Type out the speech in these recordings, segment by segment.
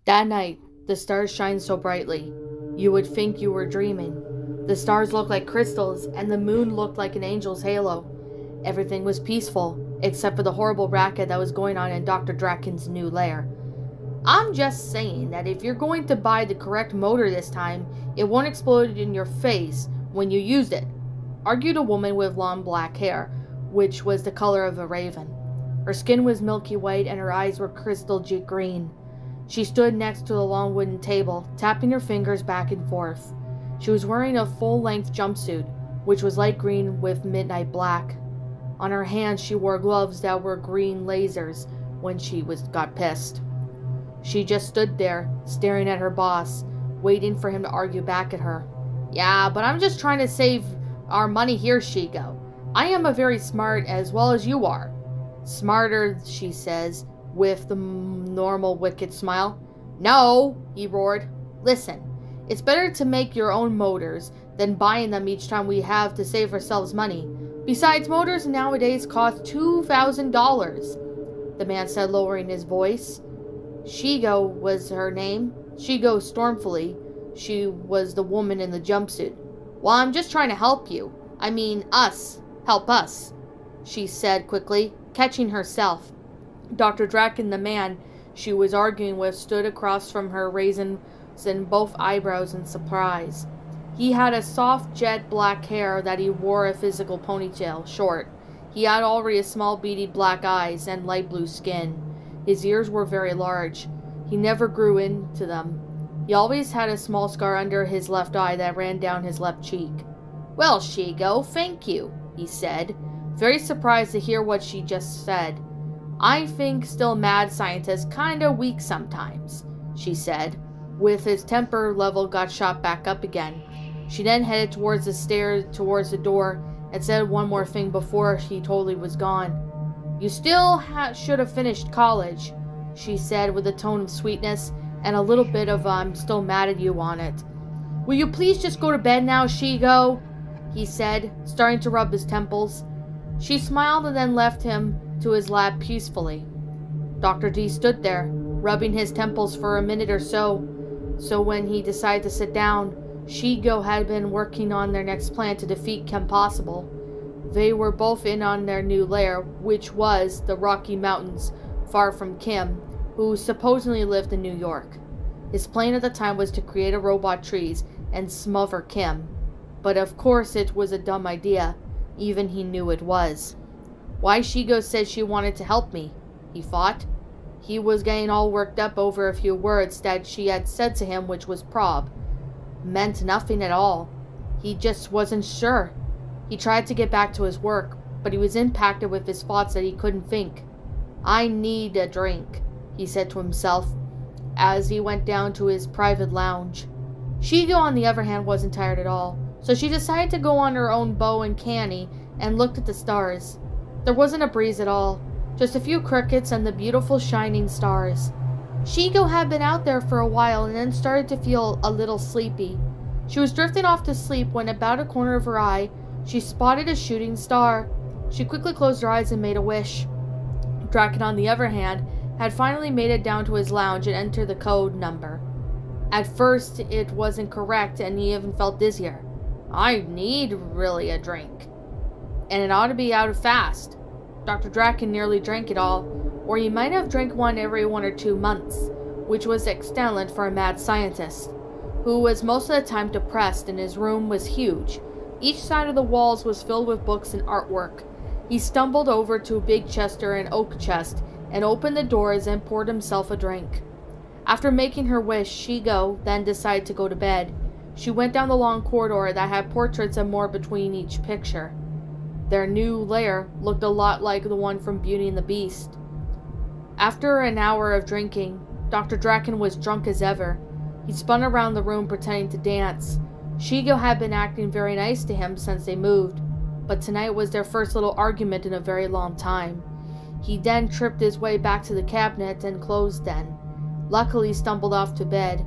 That night, the stars shined so brightly, you would think you were dreaming. The stars looked like crystals, and the moon looked like an angel's halo. Everything was peaceful, except for the horrible racket that was going on in Dr. Draken's new lair. I'm just saying that if you're going to buy the correct motor this time, it won't explode in your face when you used it, argued a woman with long black hair, which was the color of a raven. Her skin was milky white and her eyes were crystal green. She stood next to the long wooden table, tapping her fingers back and forth. She was wearing a full-length jumpsuit, which was light green with midnight black. On her hands she wore gloves that were green lasers when she got pissed. She just stood there, staring at her boss, waiting for him to argue back at her. "Yeah, but I'm just trying to save our money here, Shigo. I am a very smart as well as you are." "Smarter," she says, with the normal wicked smile. "No," he roared. "Listen, it's better to make your own motors than buying them each time we have to save ourselves money. Besides, motors nowadays cost $2,000, the man said, lowering his voice. Shigo was her name. Shigo stormfully. She was the woman in the jumpsuit. "Well, I'm just trying to help you. I mean, us. Help us," she said quickly, catching herself. Dr. Draken, the man she was arguing with, stood across from her, raising both eyebrows in surprise. He had a soft jet black hair that he wore a physical ponytail, short. He had already small beady black eyes and light blue skin. His ears were very large. He never grew into them. He always had a small scar under his left eye that ran down his left cheek. "Well, Shigo, thank you," he said, very surprised to hear what she just said. "I think still mad scientists kinda weak sometimes," she said, with his temper level got shot back up again. She then headed towards the stairs, towards the door, and said one more thing before he totally was gone. "You still should have finished college," she said with a tone of sweetness and a little bit of "I'm still mad at you" on it. "Will you please just go to bed now, Shigo?" he said, starting to rub his temples. She smiled and then left him to his lap peacefully. Dr. D stood there, rubbing his temples for a minute or so. So when he decided to sit down, Shigo had been working on their next plan to defeat Kimpossible. They were both in on their new lair, which was the Rocky Mountains, far from Kim, who supposedly lived in New York. His plan at the time was to create a robot trees and smother Kim. But of course it was a dumb idea. Even he knew it was. "Why Shigo said she wanted to help me," he thought. He was getting all worked up over a few words that she had said to him, which was prob. Meant nothing at all. He just wasn't sure. He tried to get back to his work, but he was impacted with his thoughts that he couldn't think. "I need a drink," he said to himself, as he went down to his private lounge. Shigo, on the other hand, wasn't tired at all, so she decided to go on her own bow and canny and looked at the stars. There wasn't a breeze at all, just a few crickets and the beautiful shining stars. Shigo had been out there for a while and then started to feel a little sleepy. She was drifting off to sleep when, about a corner of her eye, she spotted a shooting star. She quickly closed her eyes and made a wish. Draken, on the other hand, had finally made it down to his lounge and entered the code number. At first, it wasn't correct and he even felt dizzier. "I need really a drink. And it ought to be out fast." Dr. Draken nearly drank it all, or he might have drank one every 1 or 2 months, which was excellent for a mad scientist, who was most of the time depressed, and his room was huge. Each side of the walls was filled with books and artwork. He stumbled over to a big chest or an oak chest, and opened the doors and poured himself a drink. After making her wish, Shigo then decided to go to bed. She went down the long corridor that had portraits and more between each picture. Their new lair looked a lot like the one from Beauty and the Beast. After an hour of drinking, Dr. Draken was drunk as ever. He spun around the room pretending to dance. Shigo had been acting very nice to him since they moved, but tonight was their first little argument in a very long time. He then tripped his way back to the cabinet and closed then. Luckily, he stumbled off to bed.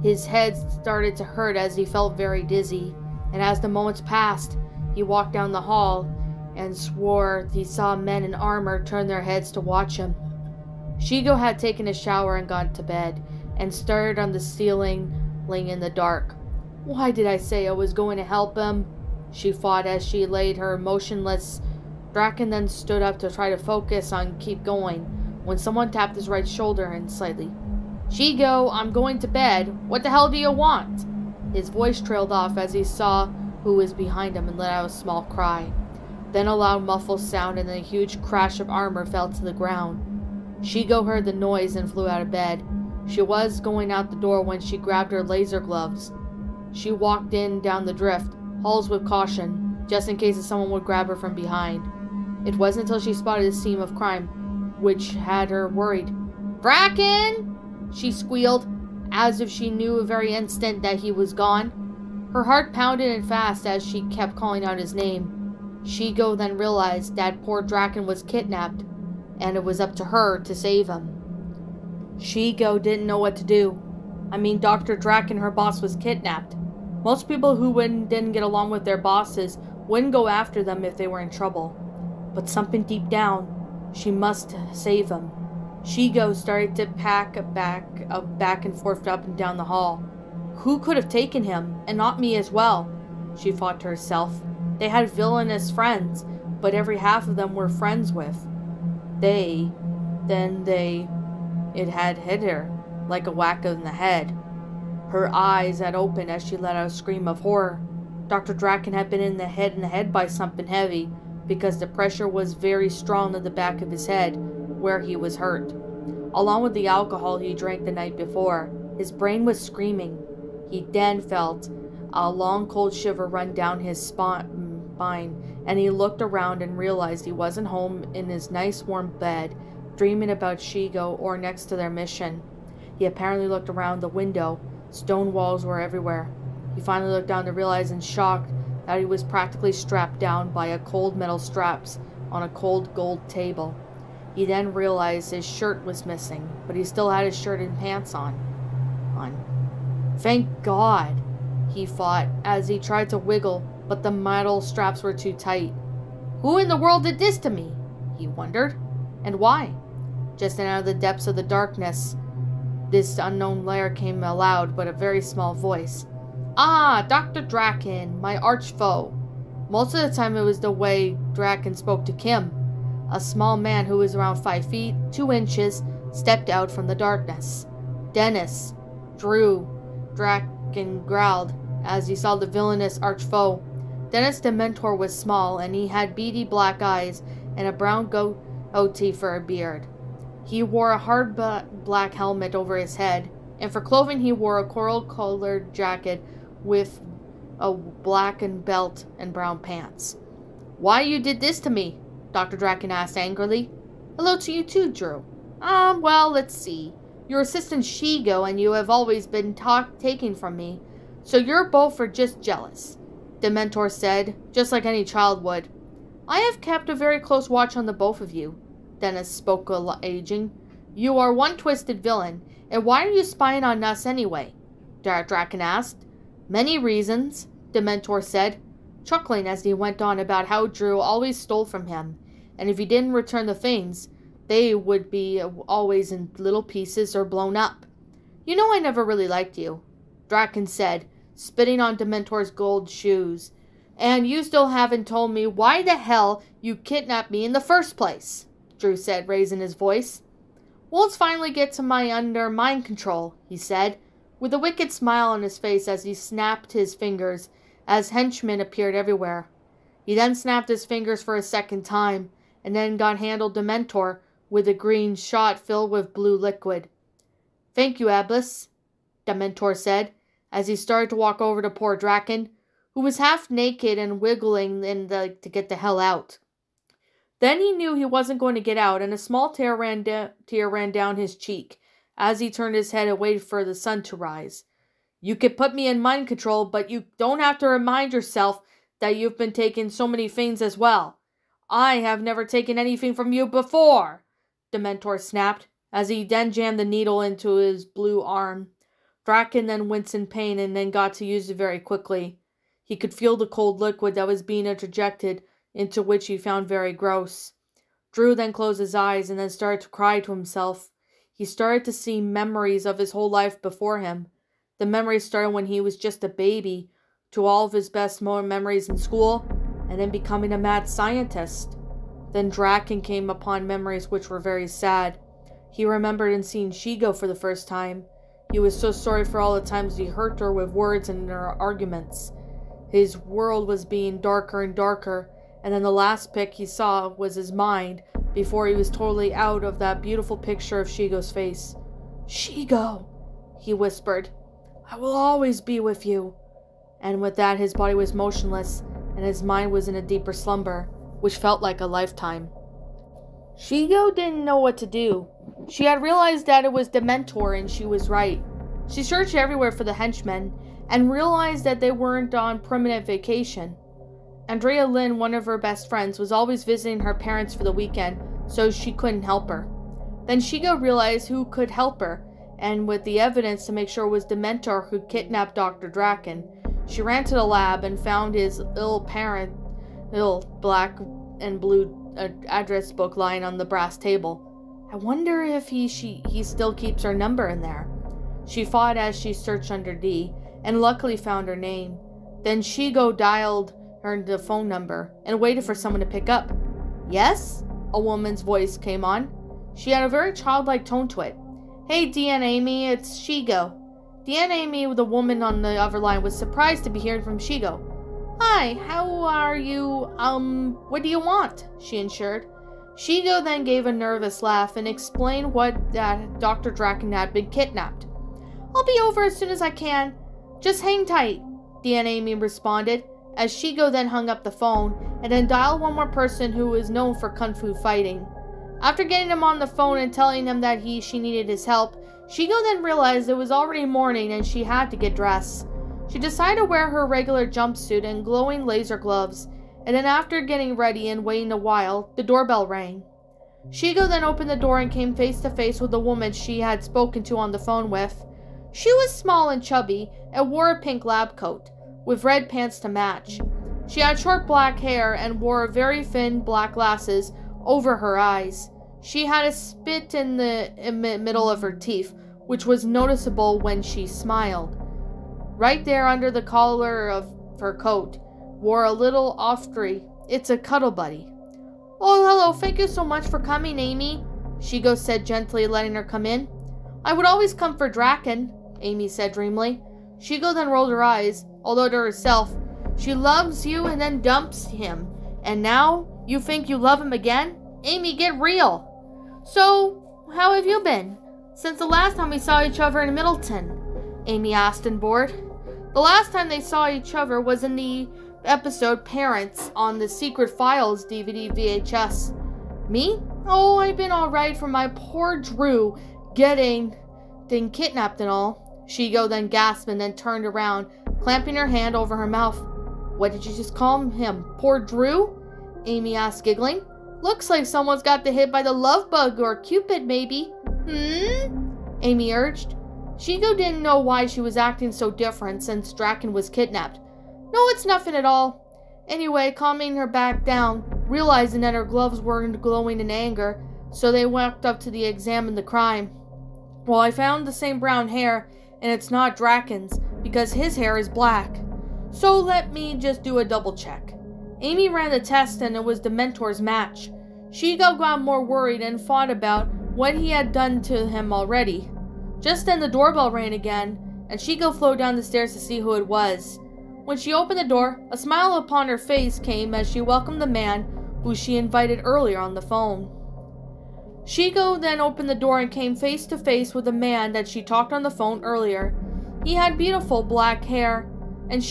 His head started to hurt as he felt very dizzy, and as the moments passed, he walked down the hall and swore he saw men in armor turn their heads to watch him. Shigo had taken a shower and gone to bed, and stared on the ceiling in the dark. Why did I say I was going to help him? She fought as she laid her motionless. Draken then stood up to try to focus on keep going, when someone tapped his right shoulder and slightly. Shigo, I'm going to bed. What the hell do you want? His voice trailed off as he saw who was behind him and let out a small cry. Then a loud muffled sound and then a huge crash of armor fell to the ground. Shigo heard the noise and flew out of bed. She was going out the door when she grabbed her laser gloves. She walked down the drift, halls with caution, just in case someone would grab her from behind. It wasn't until she spotted a scene of crime, which had her worried. Draken! She squealed, as if she knew a very instant that he was gone. Her heart pounded and fast as she kept calling out his name. Shigo then realized that poor Draken was kidnapped, and it was up to her to save him. Shigo didn't know what to do. Dr. Draken, her boss, was kidnapped. Most people who didn't get along with their bosses wouldn't go after them if they were in trouble. But something deep down, she must save him. Shigo started to pack back and forth up and down the hall. Who could have taken him, and not me as well? She thought to herself. They had villainous friends, but every half of them were friends with. It had hit her like a whack in the head. Her eyes had opened as she let out a scream of horror. Dr. Draken had been in the head by something heavy, because the pressure was very strong in the back of his head, where he was hurt. Along with the alcohol he drank the night before, his brain was screaming. He then felt a long cold shiver run down his spine, and he looked around and realized he wasn't home in his nice warm bed, dreaming about Shigo or next to their mission. He apparently looked around the window. Stone walls were everywhere. He finally looked down to realize in shock that he was practically strapped down by a cold metal straps on a cold gold table. He then realized his shirt was missing, but he still had his shirt and pants on. Thank God, he thought as he tried to wiggle, but the metal straps were too tight. Who in the world did this to me? He wondered. And why? Just then out of the depths of the darkness, this unknown lair came a loud but a very small voice. Ah, Dr. Draken, my arch foe. Most of the time it was the way Draken spoke to Kim. A small man who was around 5 feet, 2 inches, stepped out from the darkness. Dennis, Draken growled as he saw the villainous arch foe. Dennis the Mentor was small, and he had beady black eyes and a brown goatee for a beard. He wore a hard black helmet over his head, and for clothing he wore a coral-colored jacket with a black belt and brown pants. Why you did this to me? Dr. Draken asked angrily. Hello to you too, Drew. Well, let's see. Your assistant Shigo and you have always been taken from me, so you're both just jealous, the Mentor said, just like any child would. I have kept a very close watch on the both of you, Dennis spoke, aging. You are one twisted villain, and why are you spying on us anyway? Draken asked. Many reasons, the Mentor said, chuckling as he went on about how Drew always stole from him, and if he didn't return the things, they would be always in little pieces or blown up. You know I never really liked you, Draken said, spitting on Dementor's gold shoes. And you still haven't told me why the hell you kidnapped me in the first place, Drew said, raising his voice. Well, let's finally get to under mind control, he said, with a wicked smile on his face as he snapped his fingers, as henchmen appeared everywhere. He then snapped his fingers for a second time, and then handled Dementor with a green shot filled with blue liquid. Thank you, Ablis, Dementor said, as he started to walk over to poor Draken, who was half naked and wiggling to get the hell out. Then he knew he wasn't going to get out, and a small tear ran down his cheek as he turned his head and waited for the sun to rise. You could put me in mind control, but you don't have to remind yourself that you've been taking so many things as well. I have never taken anything from you before, Dementor snapped, as he then jammed the needle into his blue arm. Draken then winced in pain and then got to use it very quickly. He could feel the cold liquid that was being interjected, into which he found very gross. Drew then closed his eyes and then started to cry to himself. He started to see memories of his whole life before him. The memories started when he was just a baby, to all of his best memories in school, and then becoming a mad scientist. Then Draken came upon memories which were very sad. He remembered and seeing Shigo for the first time. He was so sorry for all the times he hurt her with words and their arguments. His world was being darker and darker, and then the last pic he saw was his mind, before he was totally out of that beautiful picture of Shigo's face. "Shigo," he whispered, "I will always be with you." And with that, his body was motionless, and his mind was in a deeper slumber, which felt like a lifetime. Shigo didn't know what to do. She had realized that it was Dementor, and she was right. She searched everywhere for the henchmen, and realized that they weren't on permanent vacation. Andrea Lynn, one of her best friends, was always visiting her parents for the weekend, so she couldn't help her. Then Shigo realized who could help her, and with the evidence to make sure it was Dementor who kidnapped Dr. Draken, she ran to the lab and found his little black and blue address book lying on the brass table. I wonder if he still keeps her number in there. She fought as she searched under D, and luckily found her name. Then Shigo dialed the phone number and waited for someone to pick up. "Yes?" a woman's voice came on. She had a very childlike tone to it. "Hey, Dee and Amy, it's Shigo." Dee and Amy, the woman on the other line, was surprised to be hearing from Shigo. "Hi, how are you? What do you want?" she ensured. Shigo then gave a nervous laugh and explained that Dr. Draken had been kidnapped. "I'll be over as soon as I can. Just hang tight," Dee and Amy responded, as Shigo then hung up the phone and then dialed one more person who was known for kung fu fighting. After getting him on the phone and telling him that she needed his help, Shigo then realized it was already morning and she had to get dressed. She decided to wear her regular jumpsuit and glowing laser gloves, and then after getting ready and waiting a while, the doorbell rang. Shigo then opened the door and came face to face with the woman she had spoken to on the phone with. She was small and chubby and wore a pink lab coat, with red pants to match. She had short black hair and wore very thin black glasses over her eyes. She had a spit in the middle of her teeth, which was noticeable when she smiled. Right there under the collar of her coat, wore a little ostrich. It's a cuddle buddy. "Oh, hello, thank you so much for coming, Amy," Shigo said gently, letting her come in. "I would always come for Draken," Amy said dreamily. Shigo then rolled her eyes, although to herself, "She loves you and then dumps him, and now you think you love him again? Amy, get real." "So, how have you been? Since the last time we saw each other in Middleton?" Amy asked in bored. The last time they saw each other was in the episode Parents on the Secret Files DVD VHS. "Me? Oh, I've been alright for my poor Drew getting kidnapped and all." Shigo then gasped and then turned around, clamping her hand over her mouth. "What did you just call him? Poor Drew?" Amy asked, giggling. "Looks like someone's got hit by the love bug or Cupid, maybe." Amy urged. Shigo didn't know why she was acting so different since Draken was kidnapped. "No, it's nothing at all." Anyway, calming her back down, realizing that her gloves weren't glowing in anger, so they walked up to examine the crime. "Well, I found the same brown hair, and it's not Draken's, because his hair is black. So let me just do a double check." Amy ran the test, and it was Dementor's match. Shigo got more worried and thought about what he had done to him already. Just then the doorbell rang again, and Shigo flew down the stairs to see who it was. When she opened the door, a smile upon her face came as she welcomed the man who she invited earlier on the phone. Shigo then opened the door and came face to face with the man that she talked on the phone earlier. He had beautiful black hair and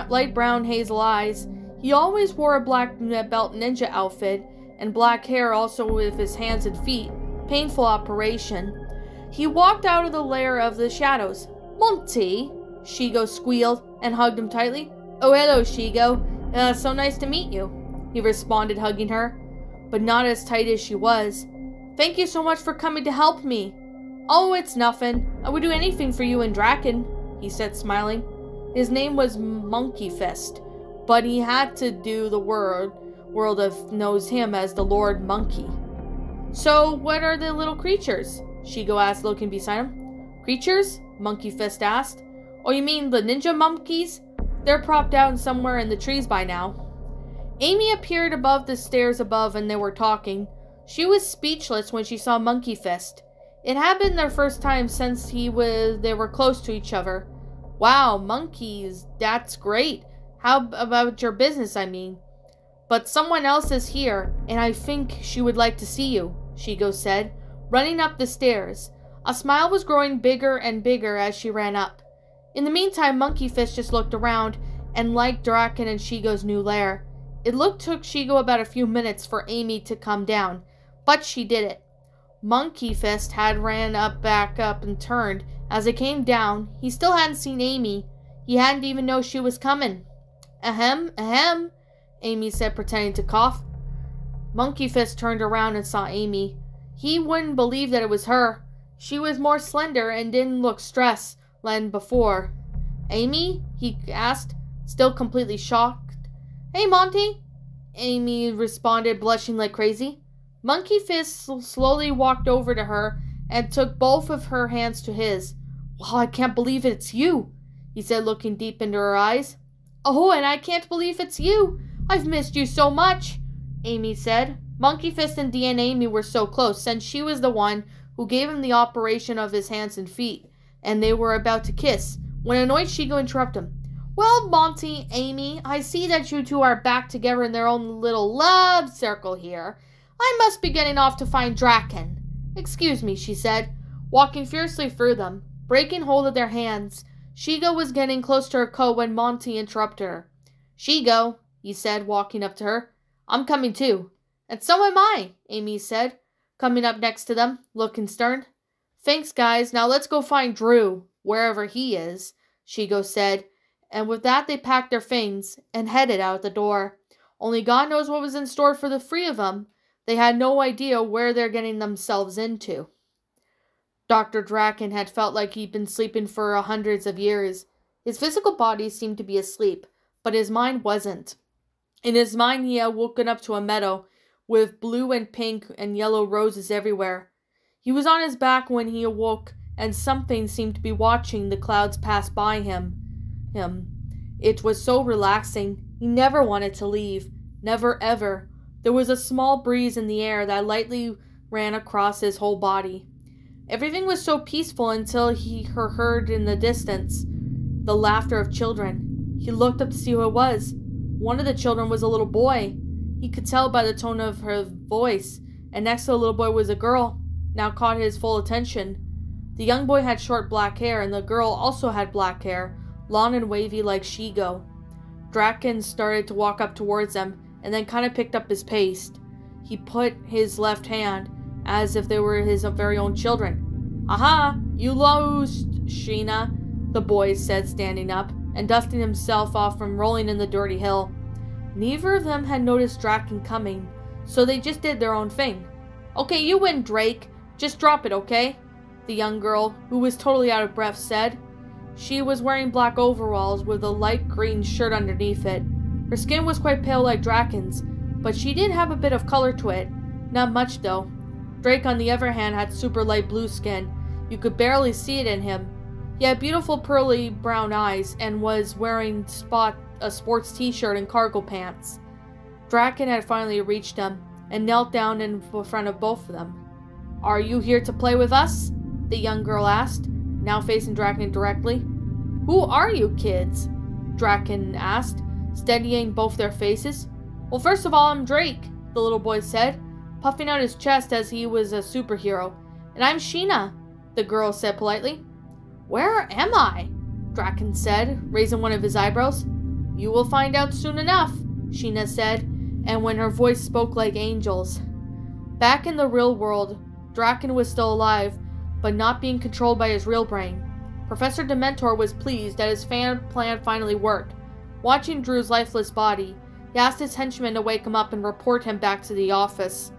light brown hazel eyes. He always wore a black belt ninja outfit and black hair, also with his hands and feet. Painful operation. He walked out of the lair of the shadows. "Monty," Shigo squealed and hugged him tightly. "Oh, hello, Shigo. So nice to meet you," he responded, hugging her, but not as tight as she was. "Thank you so much for coming to help me." "Oh, it's nothing. I would do anything for you and Draken," he said, smiling. His name was Monkey Fist, but he had to do the world knows him as the Lord Monkey. "So, what are the little creatures?" Shigo asked, looking beside him. Creatures? Monkey Fist asked. Oh, you mean the ninja monkeys? They're propped down somewhere in the trees by now. Amy appeared above the stairs above and they were talking. She was speechless when she saw Monkey Fist. It had been their first time since they were close to each other. Wow, monkeys, that's great. How about your business, I mean? But someone else is here, and I think she would like to see you, Shigo said, running up the stairs. A smile was growing bigger and bigger as she ran up. In the meantime, Monkey Fist just looked around and liked Draken and Shigo's new lair. It took Shigo about a few minutes for Amy to come down, but she did it. Monkey Fist had back up and turned. As they came down, he still hadn't seen Amy. He hadn't even known she was coming. Ahem, ahem, Amy said, pretending to cough. Monkey Fist turned around and saw Amy. He wouldn't believe that it was her. She was more slender and didn't look stressed than before. Amy? He asked, still completely shocked. Hey, Monty, Amy responded, blushing like crazy. Monkey Fist slowly walked over to her and took both of her hands to his. Wow, I can't believe it's you, he said, looking deep into her eyes. Oh, and I can't believe it's you. I've missed you so much, Amy said. Monkey Fist and Dee and Amy were so close since she was the one who gave him the operation of his hands and feet, and they were about to kiss when annoyed Shigo interrupted him. Well, Monty, Amy, I see that you two are back together in their own little love circle here. I must be getting off to find Draken. Excuse me, she said, walking fiercely through them, breaking hold of their hands. Shigo was getting close to her coat when Monty interrupted her. Shigo, he said, walking up to her. I'm coming too. And so am I, Amy said, coming up next to them, looking stern. Thanks, guys. Now let's go find Drew, wherever he is, Shigo said. And with that, they packed their things and headed out the door. Only God knows what was in store for the three of them. They had no idea where they're getting themselves into. Dr. Draken had felt like he'd been sleeping for hundreds of years. His physical body seemed to be asleep, but his mind wasn't. In his mind, he had woken up to a meadow with blue and pink and yellow roses everywhere. He was on his back when he awoke, and something seemed to be watching the clouds pass by him. It was so relaxing. He never wanted to leave. Never, ever. There was a small breeze in the air that lightly ran across his whole body. Everything was so peaceful until he heard in the distance the laughter of children. He looked up to see who it was. One of the children was a little boy. He could tell by the tone of her voice, and next to the little boy was a girl, now caught his full attention. The young boy had short black hair, and the girl also had black hair, long and wavy like Shigo. Draken started to walk up towards them, and then kind of picked up his pace. He put his left hand, as if they were his very own children. Aha! You lost, Sheena, the boy said, standing up, and dusting himself off from rolling in the dirty hill. Neither of them had noticed Draken coming, so they just did their own thing. Okay, you win, Drake. Just drop it, okay? The young girl, who was totally out of breath, said. She was wearing black overalls with a light green shirt underneath it. Her skin was quite pale like Draken's, but she did have a bit of color to it. Not much, though. Drake, on the other hand, had super light blue skin. You could barely see it in him. He had beautiful pearly brown eyes and was wearing a sports t-shirt and cargo pants. Draken had finally reached them and knelt down in front of both of them. Are you here to play with us? The young girl asked, now facing Draken directly. Who are you kids? Draken asked, steadying both their faces. Well, first of all, I'm Drake, the little boy said, puffing out his chest as he was a superhero. And I'm Sheena, the girl said politely. Where am I? Draken said, raising one of his eyebrows. You will find out soon enough, Sheena said, and when her voice spoke like angels. Back in the real world, Draken was still alive, but not being controlled by his real brain. Professor Dementor was pleased that his plan finally worked. Watching Drew's lifeless body, he asked his henchmen to wake him up and report him back to the office.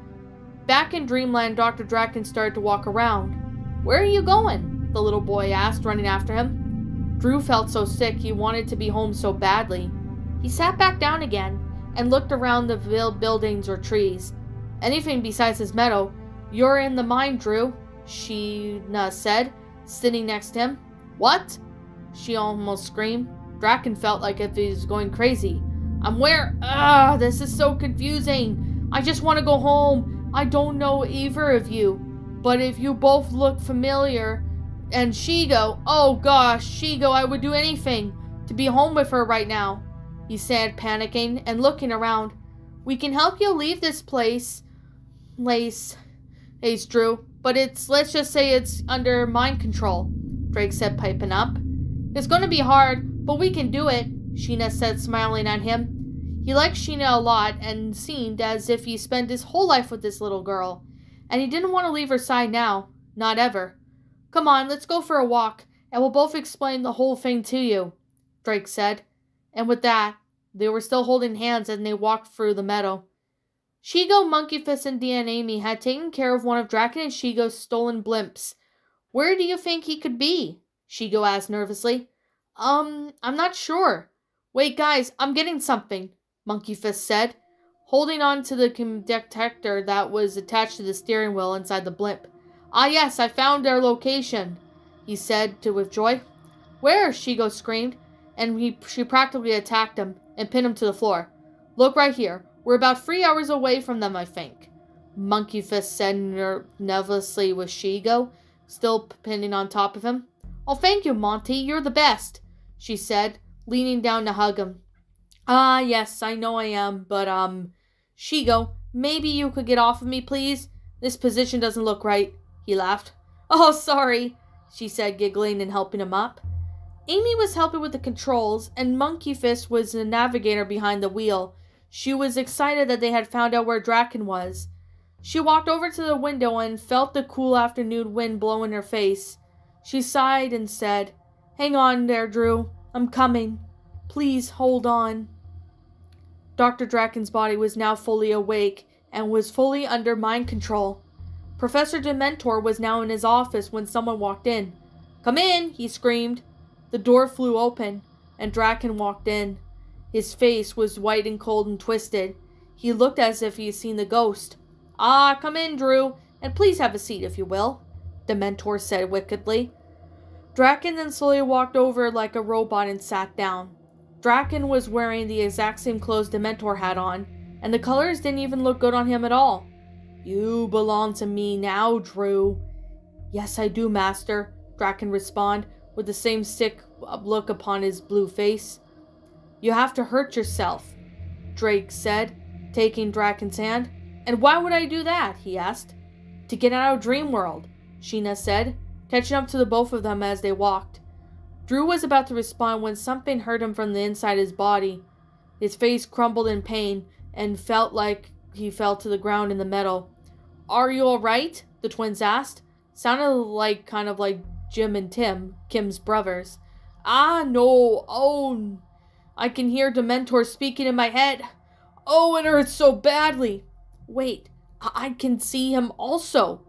Back in Dreamland, Dr. Draken started to walk around. Where are you going? The little boy asked, running after him. Drew felt so sick he wanted to be home so badly. He sat back down again and looked around the buildings or trees. Anything besides his meadow. You're in the mine, Drew, Sheena said, sitting next to him. What? She almost screamed. Draken felt like if he was going crazy. I'm where? This is so confusing. I just want to go home. I don't know either of you. But if you both look familiar. And Shigo, oh gosh, Shigo, I would do anything to be home with her right now, he said, panicking and looking around. We can help you leave this place, Lace Drew, but let's just say it's under mind control, Drake said, piping up. It's going to be hard, but we can do it, Sheena said, smiling at him. He liked Sheena a lot and seemed as if he spent his whole life with this little girl, and he didn't want to leave her side now, not ever. Come on, let's go for a walk, and we'll both explain the whole thing to you, Drake said. And with that, they were still holding hands and they walked through the meadow. Shigo, Monkey Fist, and Dia and Amy had taken care of one of Draken and Shigo's stolen blimps. Where do you think he could be? Shigo asked nervously. I'm not sure. Wait, guys, I'm getting something, Monkey Fist said, holding on to the detector that was attached to the steering wheel inside the blimp. Ah, yes, I found their location, he said with joy. Where? Shigo screamed, and she practically attacked him and pinned him to the floor. Look right here. We're about 3 hours away from them, I think, Monkey Fist said nervously with Shigo still pinning on top of him. Oh, thank you, Monty. You're the best, she said, leaning down to hug him. Ah, yes, I know I am, but, Shigo, maybe you could get off of me, please? This position doesn't look right. He laughed. Oh, sorry, she said, giggling and helping him up. Amy was helping with the controls, and Monkey Fist was the navigator behind the wheel. She was excited that they had found out where Draken was. She walked over to the window and felt the cool afternoon wind blow in her face. She sighed and said, Hang on there, Drew. I'm coming. Please hold on. Dr. Draken's body was now fully awake and was fully under mind control. Professor Dementor was now in his office when someone walked in. Come in, he screamed. The door flew open, and Draken walked in. His face was white and cold and twisted. He looked as if he had seen the ghost. Ah, come in, Drew, and please have a seat if you will, Dementor said wickedly. Draken then slowly walked over like a robot and sat down. Draken was wearing the exact same clothes Dementor had on, and the colors didn't even look good on him at all. You belong to me now, Drew. Yes, I do, Master, Draken responded, with the same sick look upon his blue face. You have to hurt yourself, Drake said, taking Draken's hand. And why would I do that? He asked. To get out of Dream World, Sheena said, catching up to the both of them as they walked. Drew was about to respond when something hurt him from the inside his body. His face crumbled in pain and felt like he fell to the ground in the meadow. Are you alright? The twins asked. Sounded kind of like Jim and Tim, Kim's brothers. Ah, no. Oh, I can hear Dementor speaking in my head. Oh, it hurts so badly. Wait, I can see him also.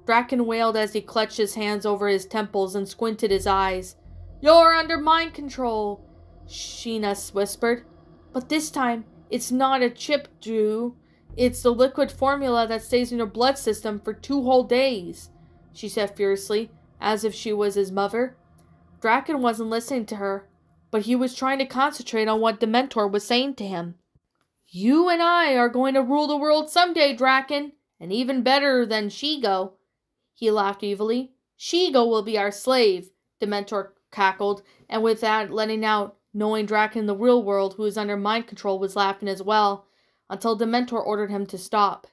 Draken wailed as he clutched his hands over his temples and squinted his eyes. You're under mind control, Sheena whispered. But this time, it's not a chip, Drew. It's the liquid formula that stays in your blood system for 2 whole days, she said fiercely, as if she was his mother. Draken wasn't listening to her, but he was trying to concentrate on what Dementor was saying to him. You and I are going to rule the world someday, Draken, and even better than Shigo. He laughed evilly. Shigo will be our slave, Dementor cackled, and with that letting out, knowing Draken in the real world, who was under mind control, was laughing as well, until Dementor ordered him to stop.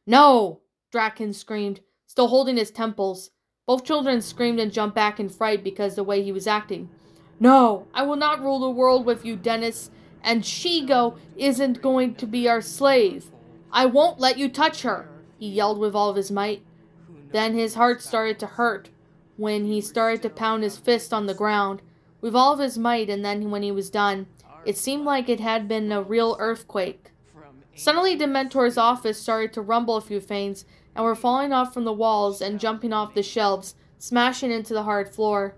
No! Draken screamed, still holding his temples. Both children screamed and jumped back in fright because of the way he was acting. No, I will not rule the world with you, Dennis, and Shigo isn't going to be our slave. I won't let you touch her, he yelled with all of his might. Then his heart started to hurt when he started to pound his fist on the ground with all of his might, and then when he was done, it seemed like it had been a real earthquake. Suddenly, Dementor's office started to rumble a few things and were falling off from the walls and jumping off the shelves, smashing into the hard floor.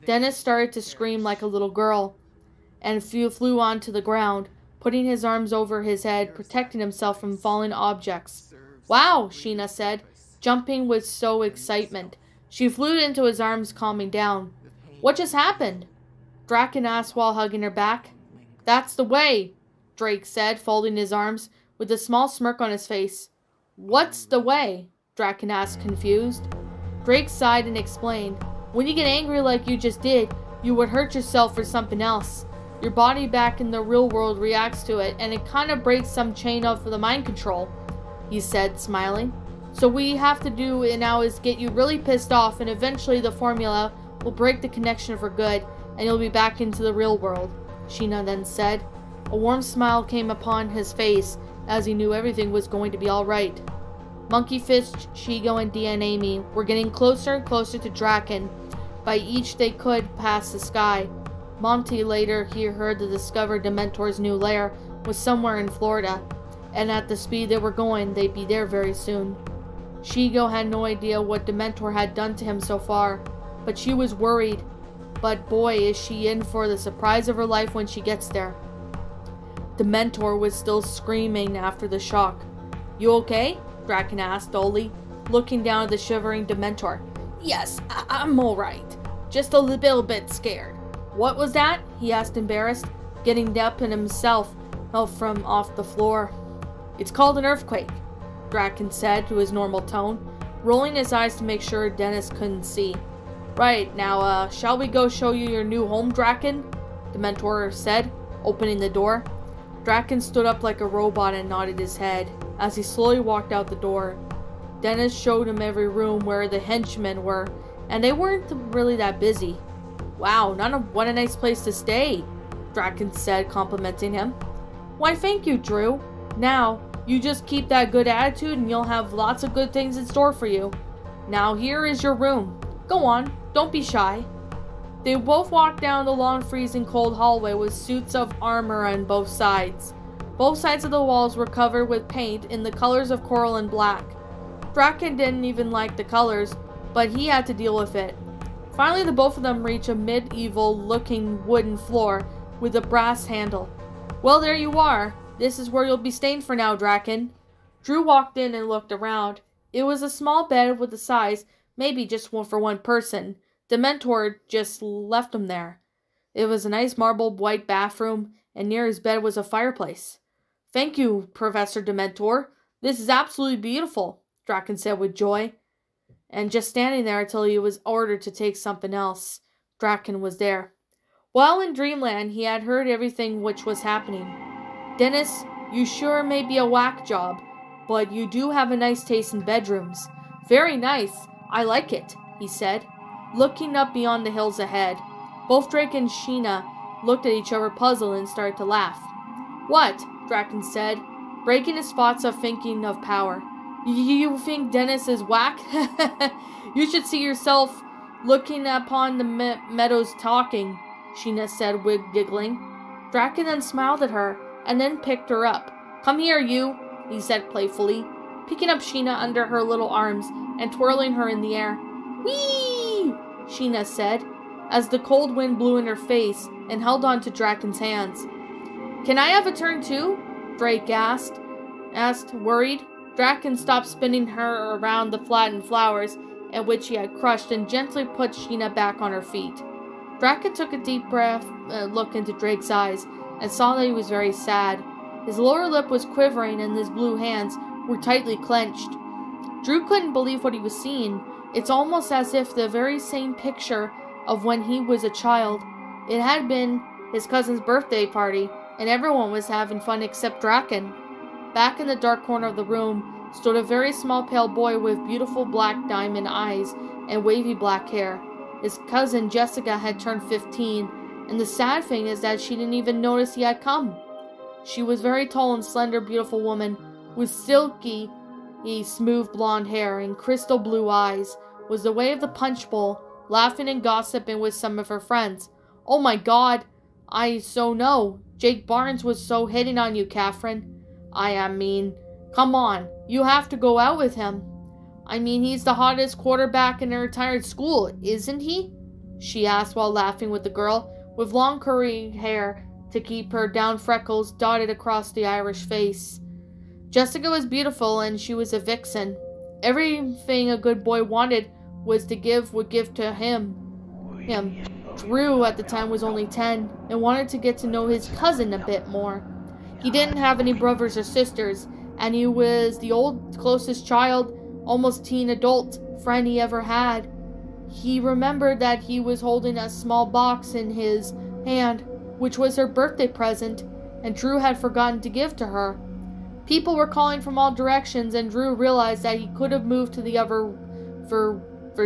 Dennis started to scream like a little girl and flew onto the ground, putting his arms over his head, protecting himself from falling objects. Wow, Sheena said. jumping with so excitement. She flew into his arms, calming down. What just happened? Draken asked while hugging her back. That's the way, Drake said, folding his arms, with a small smirk on his face. What's the way? Draken asked, confused. Drake sighed and explained. When you get angry like you just did, you would hurt yourself for something else. Your body back in the real world reacts to it, and it kind of breaks some chain of the mind control, he said, smiling. So what we have to do now is get you really pissed off, and eventually the formula will break the connection for good, and you'll be back into the real world, Sheena then said. A warm smile came upon his face as he knew everything was going to be alright. Monkeyfish, Shigo, and Dia and Amy were getting closer and closer to Draken. By each they could pass the sky. Monty later he heard the discovered Dementor's new lair was somewhere in Florida, and at the speed they were going, they'd be there very soon. Shigo had no idea what Dementor had done to him so far, but she was worried. But boy, is she in for the surprise of her life when she gets there. Dementor was still screaming after the shock. You okay? Draken asked dully, looking down at the shivering Dementor. Yes, I'm alright. Just a little bit scared. What was that? He asked, embarrassed, getting up in himself from off the floor. It's called an earthquake, Draken said to his normal tone, rolling his eyes to make sure Dennis couldn't see. Right, now, shall we go show you your new home, Draken? Dementor said, opening the door. Draken stood up like a robot and nodded his head as he slowly walked out the door. Dennis showed him every room where the henchmen were, and they weren't really that busy. Wow, what a nice place to stay, Draken said, complimenting him. Why, thank you, Drew. Now, you just keep that good attitude and you'll have lots of good things in store for you. Now, here is your room. Go on, don't be shy. They both walked down the long, freezing cold hallway with suits of armor on both sides. Both sides of the walls were covered with paint in the colors of coral and black. Draken didn't even like the colors, but he had to deal with it. Finally, the both of them reached a medieval-looking wooden floor with a brass handle. Well, there you are. This is where you'll be staying for now, Draken. Drew walked in and looked around. It was a small bed with a size, maybe just one for one person. Dementor just left him there. It was a nice marble white bathroom, and near his bed was a fireplace. Thank you, Professor Dementor. This is absolutely beautiful, Draken said with joy. And just standing there until he was ordered to take something else. Draken was there. While in Dreamland, he had heard everything which was happening. Dennis, you sure may be a whack job, but you do have a nice taste in bedrooms. Very nice. I like it, he said, looking up beyond the hills ahead. Both Drake and Sheena looked at each other puzzled and started to laugh. What? Draken said, breaking his thoughts of thinking of power. You think Dennis is whack? You should see yourself looking upon the meadows talking, Sheena said, giggling. Draken then smiled at her, and then picked her up. Come here, you, he said playfully, picking up Sheena under her little arms and twirling her in the air. Whee! Sheena said, as the cold wind blew in her face and held on to Draken's hands. Can I have a turn too? Drake asked, worried. Draken stopped spinning her around the flattened flowers at which he had crushed and gently put Sheena back on her feet. Draken took a deep breath, look into Drake's eyes, and saw that he was very sad. His lower lip was quivering and his blue hands were tightly clenched. Drew couldn't believe what he was seeing. It's almost as if the very same picture of when he was a child. It had been his cousin's birthday party, and everyone was having fun except Draken. Back in the dark corner of the room stood a very small pale boy with beautiful black diamond eyes and wavy black hair. His cousin Jessica had turned 15, and the sad thing is that she didn't even notice he had come. She was very tall and slender, beautiful woman with silky, smooth blonde hair and crystal blue eyes, was the way of the punch bowl, laughing and gossiping with some of her friends. Oh my God, I so know. Jake Barnes was so hitting on you, Catherine. I mean, come on, you have to go out with him. I mean, he's the hottest quarterback in her entire school, isn't he? She asked while laughing with the girl, with long curly hair to keep her down, freckles dotted across the Irish face. Jessica was beautiful, and she was a vixen. Everything a good boy wanted was to give would give to him. Drew at the time was only 10 and wanted to get to know his cousin a bit more. He didn't have any brothers or sisters, and he was the closest child, almost teen adult friend he ever had. He remembered that he was holding a small box in his hand, which was her birthday present, and Drew had forgotten to give to her. People were calling from all directions, and Drew realized that he could have moved to the other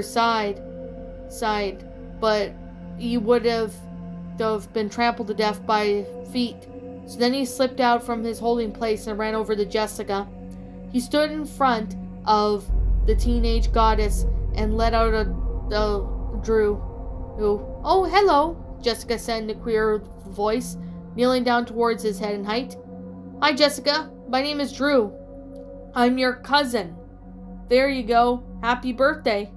side, but he would have been trampled to death by feet. So then he slipped out from his holding place and ran over to Jessica. He stood in front of the teenage goddess and let out a Drew, who, "Oh, hello," Jessica said in a queer voice, kneeling down towards his head and height. "Hi, Jessica. My name is Drew. I'm your cousin." "There you go. Happy birthday,"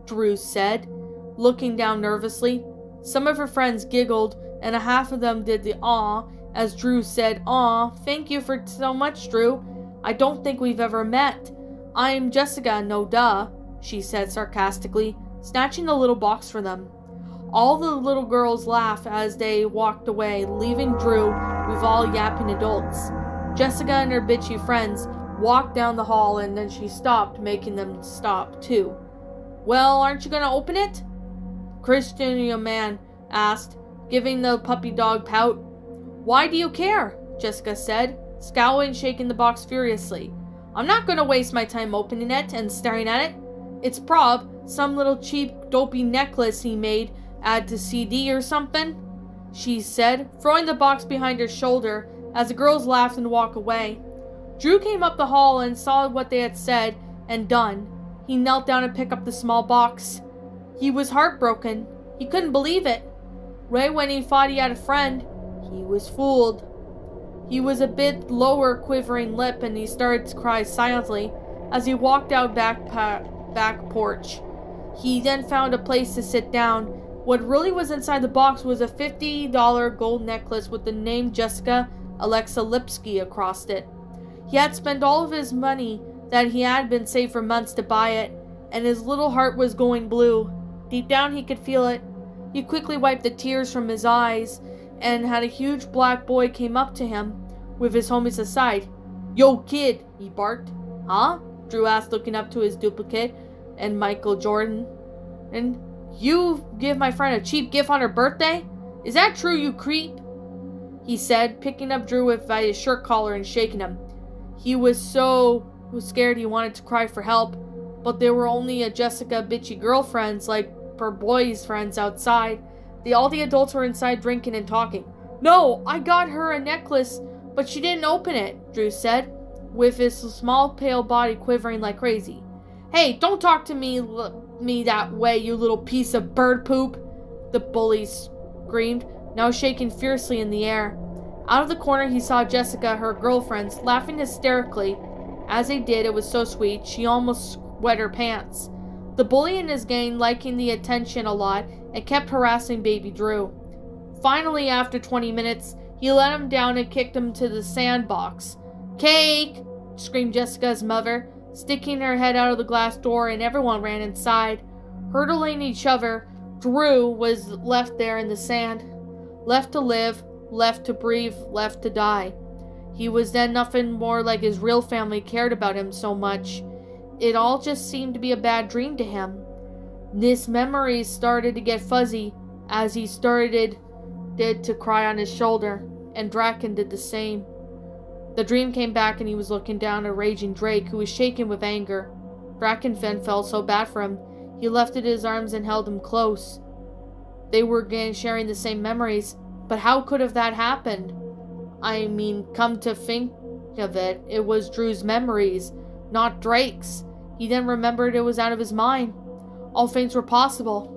Drew said, looking down nervously. Some of her friends giggled, and a half of them did the aw as Drew said, "Aw, thank you for so much, Drew. I don't think we've ever met." "I'm Jessica, no duh," she said sarcastically, snatching the little box for them. All the little girls laughed as they walked away, leaving Drew with all yapping adults. Jessica and her bitchy friends walked down the hall, and then she stopped, making them stop too. "Well, aren't you gonna open it?" Christian man asked, giving the puppy dog pout. "Why do you care?" Jessica said, scowling and shaking the box furiously. "I'm not gonna waste my time opening it and staring at it. It's prob some little cheap dopey necklace he made add to CD or something," she said, throwing the box behind her shoulder as the girls laughed and walked away. Drew came up the hall and saw what they had said and done. He knelt down and picked up the small box. He was heartbroken. He couldn't believe it. Right when he thought he had a friend, he was fooled. He was a bit lower, quivering lip, and he started to cry silently as he walked out back porch. He then found a place to sit down. What really was inside the box was a $50 gold necklace with the name Jessica Alexa Lipsky across it. He had spent all of his money that he had been saved for months to buy it, and his little heart was going blue. Deep down he could feel it. He quickly wiped the tears from his eyes and had a huge black boy came up to him with his homies aside. "Yo, kid," he barked. "Huh?" Drew asked, looking up to his duplicate and Michael Jordan. "And you give my friend a cheap gift on her birthday? Is that true, you creep?" he said, picking up Drew by his shirt collar and shaking him. He was so scared he wanted to cry for help, but there were only a Jessica bitchy girlfriends like her boys' friends outside. All the adults were inside drinking and talking. "No, I got her a necklace, but she didn't open it," Drew said, with his small pale body quivering like crazy. "Hey, don't talk to me that way, you little piece of bird poop," the bully screamed, now shaking fiercely in the air. Out of the corner he saw Jessica, her girlfriends, laughing hysterically. As they did, it was so sweet, she almost wet her pants. The bully and his gang liking the attention a lot and kept harassing baby Drew. Finally, after 20 minutes, he let him down and kicked him to the sandbox. "Cake!" screamed Jessica's mother, sticking her head out of the glass door, and everyone ran inside. Hurdling each other, Drew was left there in the sand. Left to live, left to breathe, left to die. He was then nothing more like his real family cared about him so much. It all just seemed to be a bad dream to him. His memories started to get fuzzy as he started to cry on his shoulder, and Draken did the same. The dream came back and he was looking down at raging Drake, who was shaking with anger. Draken felt so bad for him. He lifted his arms and held him close. They were again sharing the same memories, but how could have that happened? I mean, come to think of it, it was Drew's memories, not Drake's. He then remembered it was out of his mind. All things were possible.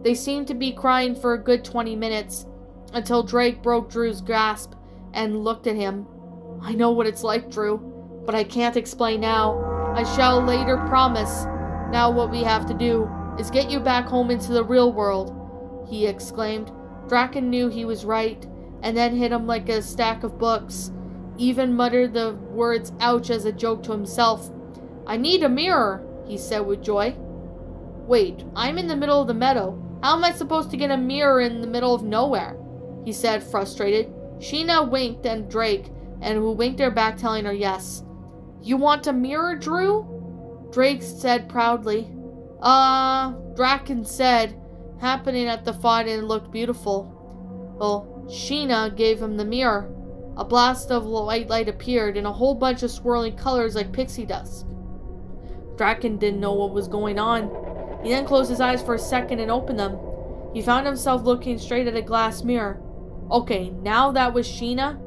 They seemed to be crying for a good 20 minutes, until Drake broke Drew's grasp and looked at him. "I know what it's like, Drew, but I can't explain now. I shall later promise. Now what we have to do is get you back home into the real world," he exclaimed. Draken knew he was right, and then hit him like a stack of books. Even muttered the words "ouch" as a joke to himself. "I need a mirror," he said with joy. Wait, I'm in the middle of the meadow. How am I supposed to get a mirror in the middle of nowhere? He said, frustrated. Sheena winked at Drake, and who winked her back, telling her yes. You want a mirror, Drew? Drake said proudly. Draken said, happening at the thought, and it looked beautiful. Well, Sheena gave him the mirror. A blast of white light appeared, and a whole bunch of swirling colors like pixie dust. Draken didn't know what was going on. He then closed his eyes for a second and opened them. He found himself looking straight at a glass mirror. Okay, now that was Sheena?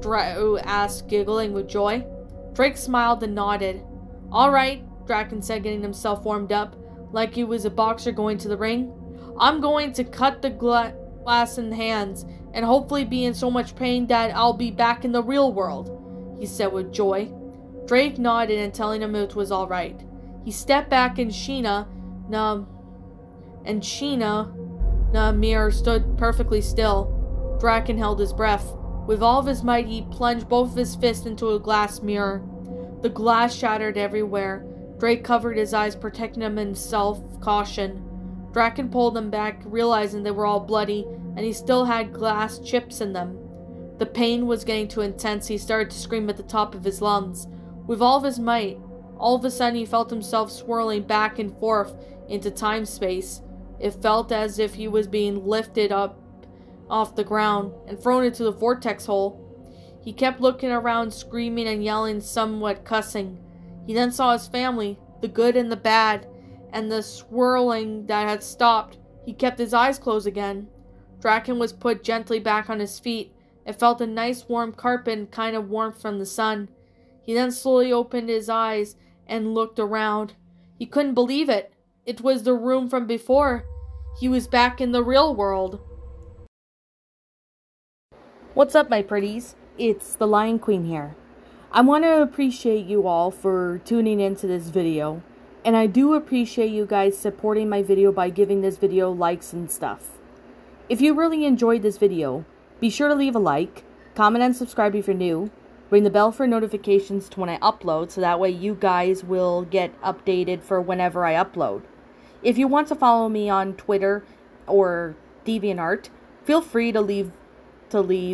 Drew asked, giggling with joy. Drake smiled and nodded. Alright, Draken said, getting himself warmed up, like he was a boxer going to the ring. I'm going to cut the glass in hands, and hopefully be in so much pain that I'll be back in the real world, he said with joy. Drake nodded and telling him it was alright. He stepped back and Sheena mirror stood perfectly still. Draken held his breath. With all of his might, he plunged both of his fists into a glass mirror. The glass shattered everywhere. Drake covered his eyes, protecting him in self-caution. Draken pulled them back, realizing they were all bloody, and he still had glass chips in them. The pain was getting too intense. He started to scream at the top of his lungs. With all of his might, all of a sudden he felt himself swirling back and forth into time-space. It felt as if he was being lifted up off the ground and thrown into the vortex hole. He kept looking around, screaming and yelling, somewhat cussing. He then saw his family, the good and the bad, and the swirling that had stopped. He kept his eyes closed again. Draken was put gently back on his feet. It felt a nice warm carpet and kind of warmth from the sun. He then slowly opened his eyes and looked around. He couldn't believe it. It was the room from before. He was back in the real world. What's up, my pretties? It's the Lion Queen here. I want to appreciate you all for tuning into this video. And I do appreciate you guys supporting my video by giving this video likes and stuff. If you really enjoyed this video, be sure to leave a like, comment and subscribe if you're new, ring the bell for notifications to when I upload so that way you guys will get updated for whenever I upload. If you want to follow me on Twitter or DeviantArt, feel free to leave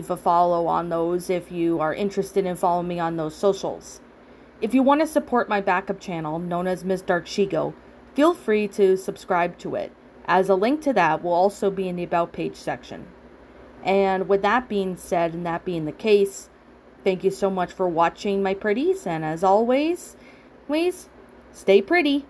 a follow on those if you are interested in following me on those socials. If you want to support my backup channel, known as Miss Dark Shigo, feel free to subscribe to it, as a link to that will also be in the About page section. And with that being said, and that being the case, thank you so much for watching, my pretties, and as always, stay pretty.